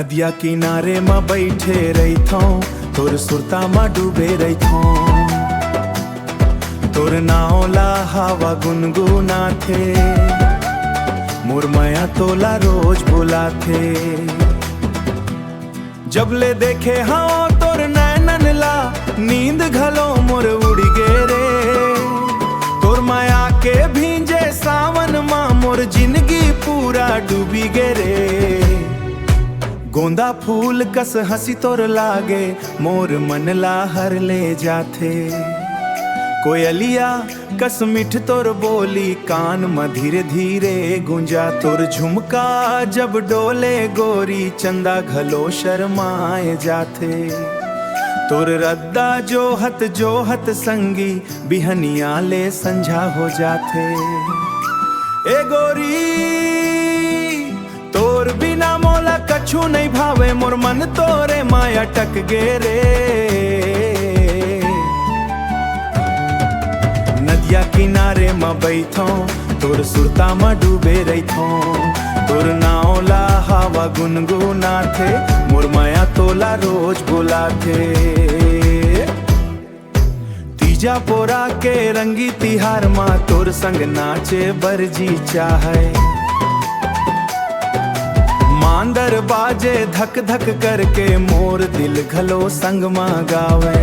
नदिया किनारे में बैठे रही थो, तोर सुरता में डूबे रही थो। तोर नावला हवा गुनगुना थे, मोर माया तोला रोज बुला थे। जब ले देखे हाँ तोर नैनन ला, नींद घलो मोर उड़ गे रे। तोर माया के भींजे सावन मा मोर जिंदगी पूरा डूबी गे रे। गोंदा फूल कस हंसी तोर लागे, मोर मन ला हर ले जाथे। कोयलिया कस मिठ तोर बोली, कान में धीरे धीरे गुंजा। तोर झुमका जब डोले गोरी, चंदा घलो शर्माए जाथे। तोर रद्दा जोहत संगी, बिहनिया ले संझा हो जाथे। ए गोरी तोर बिना मोला कछु नहीं भावे, मोर मन तोरे माया टक गे रे। नदिया किनारे में बैठो, तोर सुरता में डूबे रही थो। तोर नावला हवा गुनगुना थे, मोर माया तोला रोज बुला थे। तीजा पोरा के रंगी तिहार मा, तोर संग नाचे बरजी चाहे। मांदर बाजे धक धक करके, मोर दिल घलो संग मा गावे।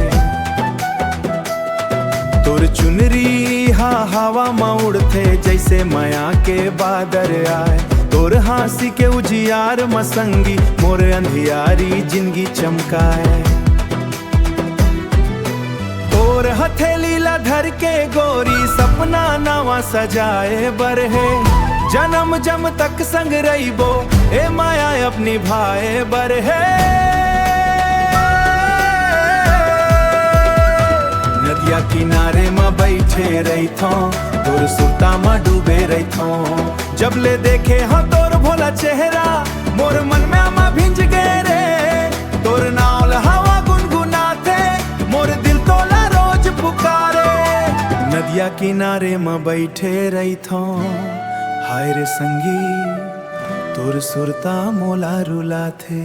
तोर चुनरी हा हवा मा उड़थे, जैसे माया के बादर आए। तोर हासी के उजियार मसंगी, मोर अंधियारी जिंदगी चमकाए। तोर हथेली ला धर के गोरी, सपना नवा सजाए बरहे। जन्म जम तक संग रहीबो, ए माया अपनी भाए बरहे। नदिया किनारे में बैठे रही थो, तोर सुरता में डूबे रही थो। जब ले देखे हो तोर भोला चेहरा, मोर मन में आमा भिंज गए रे। तोर नावल हवा गुनगुना थे, मोर दिल तोला रोज पुकारे। नदिया किनारे में बैठे रही थो, हाय रे संगी तोर सुरता मोला रुला थे।